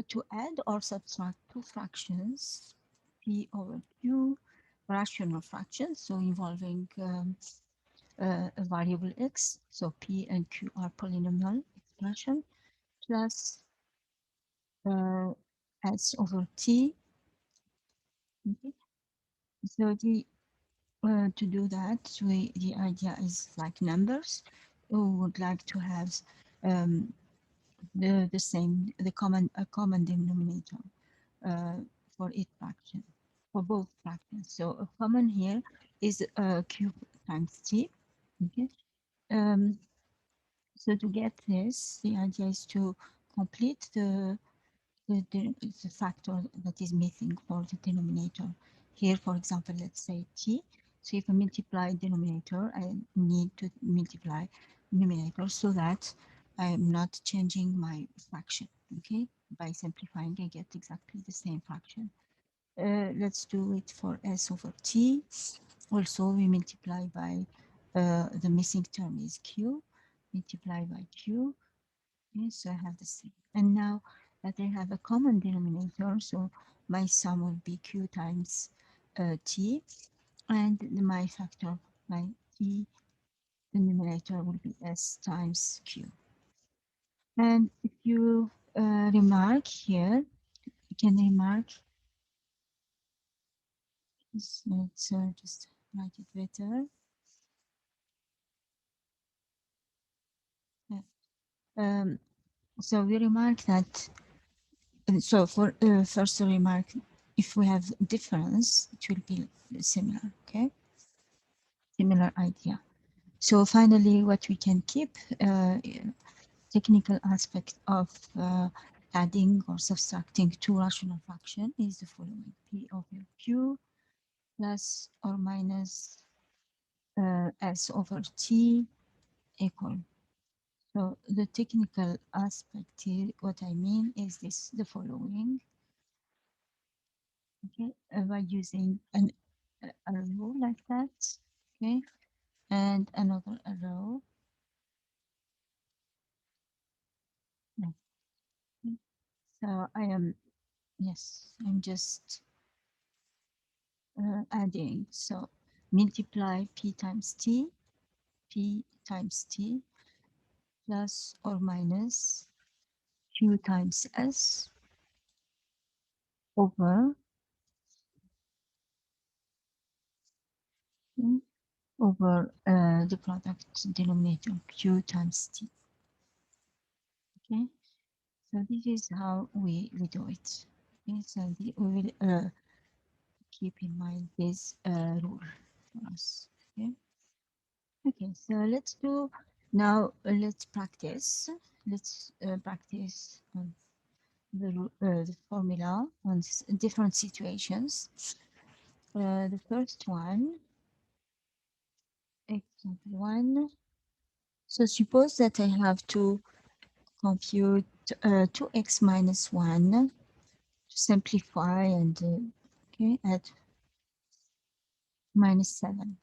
To add or subtract two fractions, p over q, rational fractions, so involving a variable x, so p and q are polynomial expression, plus s over t. Okay. So to do that, the idea is like numbers. We would like to have um, the same, a common denominator uh, for each fraction, for both fractions. So a common here is q times t. Okay. Um, so to get this, the idea is to complete the factor that is missing for the denominator. Here, for example, let's say t. So if I multiply denominator, I need to multiply numerator so that I am not changing my fraction. Okay, by simplifying, I get exactly the same fraction. Let's do it for s over t. Also, we multiply by the missing term is q, multiply by q. Okay, so I have the same. And now that I have a common denominator, so my sum will be q times t, and my factor, my t, the numerator will be s times q. And if you remark here, you can remark, let's just write it better. Yeah. So we remark that, so for first remark, if we have difference, it will be similar, okay? Similar idea. So finally, what we can keep, technical aspect of adding or subtracting two rational fraction is the following: p over q plus or minus s over t equal. So the technical aspect here, what I mean is this, the following, okay, by using a row like that, okay, and another row. Like, okay. So I am, yes, I'm just adding. So multiply p times t, p times t plus or minus q times s over mm, over the product denominator q times t. Okay, so this is how we do it. Okay, so we will keep in mind this rule for us. Okay. Okay, so let's do now. Let's practice. Let's practice on the formula on different situations. The first one, example one. So suppose that I have to compute 2x minus 1 to simplify and okay, at minus 7.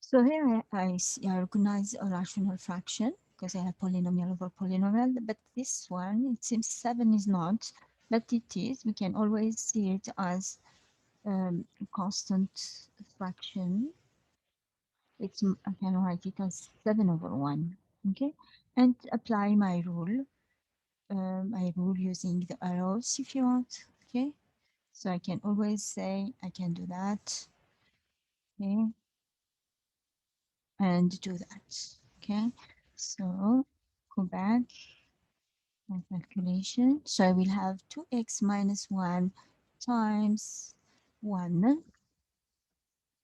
So here I recognize a rational fraction because I have polynomial over polynomial, but this one, it seems 7 is not, but it is. We can always see it as a constant fraction. I can write it as 7 over 1, okay? And apply my rule using the arrows if you want, okay? So I can always say I can do that, okay? And do that, okay? So go back, my calculation. So I will have 2x minus 1 times 1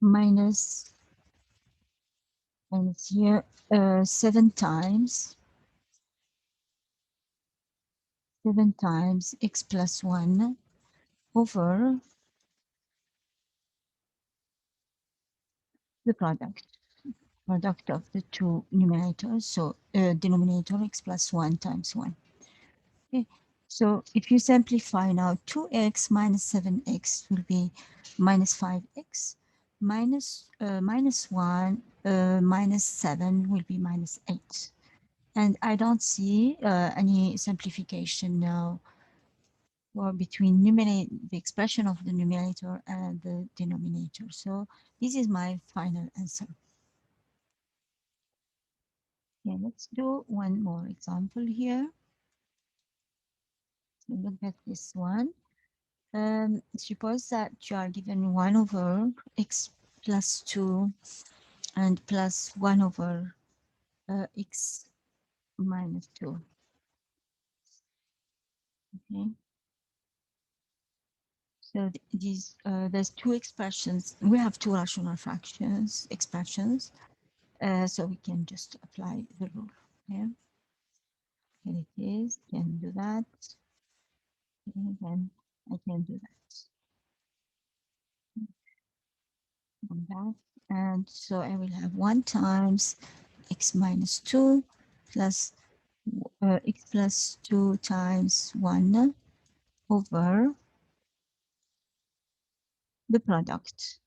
minus, and here 7 times x plus 1 over the product of the two numerators. So denominator x plus 1 times 1. Okay. So if you simplify now, 2x minus 7x will be minus 5x minus 1 minus 7 will be minus 8. And I don't see any simplification now or between the expression of the numerator and the denominator. So this is my final answer. Okay, let's do one more example here. So look at this one. Suppose that you are given 1 over x plus 2 and plus 1 over x minus 2. Okay. So there's two expressions. We have two rational expressions. So we can just apply the rule. Okay. Here it is. Can do that. Okay, then I can do that. On that. And so I will have 1 times x minus 2 plus x plus 2 times 1 over the product.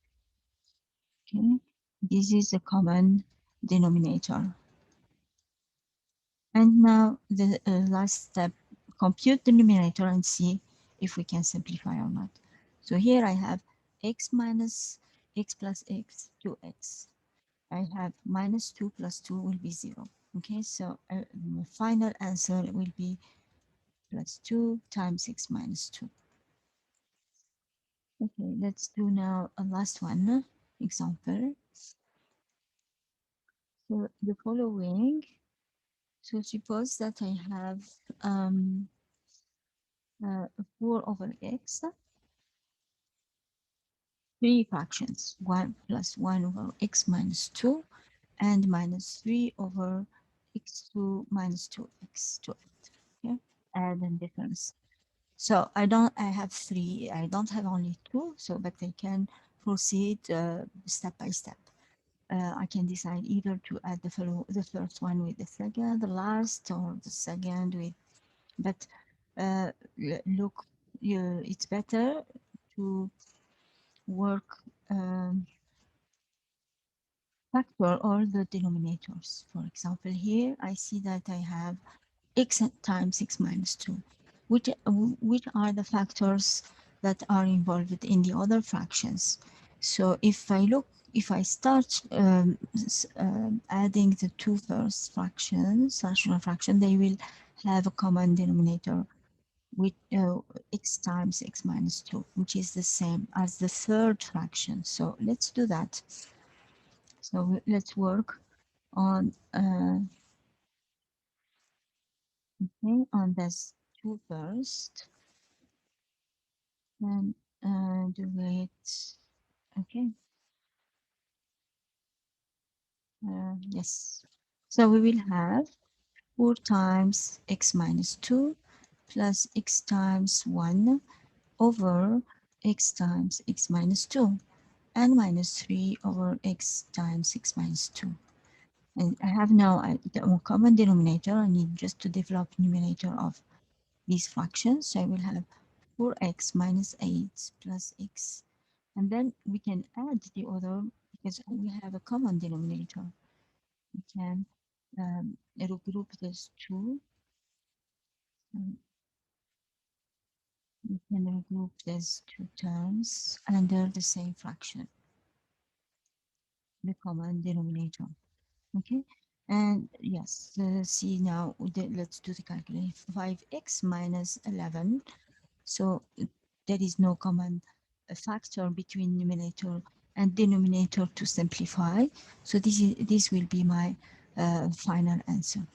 Okay, this is a common denominator. And now the last step, compute the numerator and see if we can simplify or not. So here I have x minus x plus x, 2x. I have minus 2 plus 2 will be 0. Okay, so my final answer will be plus 2 times x minus 2. Okay, let's do now a last one example. So the following, so suppose that I have 4 over x, 3 fractions, 1 plus 1 over x minus 2, and minus 3 over x2 minus 2x to it. Okay, add and difference. So I have 3, I don't have only 2, so but I can proceed step by step. I can decide either to add the first one with the second, the last, or the second with, but look, it's better to work factor all the denominators. For example, here I see that I have x times x minus 2, which are the factors that are involved in the other fractions. So if I start adding the two first fractions, rational fraction, they will have a common denominator with x times x minus 2, which is the same as the third fraction. So let's do that. So let's work on okay, on this 2 first and do it. Okay. Yes. So we will have 4 times x minus 2 plus x times 1 over x times x minus 2 and minus 3 over x times x minus 2. And I have now the common denominator. I need just to develop numerator of these fractions. So I will have 4x minus 8 plus x. And then we can add the other because we have a common denominator. We can regroup these two. We can regroup these two terms under the same fraction, the common denominator. Okay, and yes, see now, let's do the calculation. 5x minus 11. So there is no common factor between numerator and denominator to simplify. So this will be my final answer.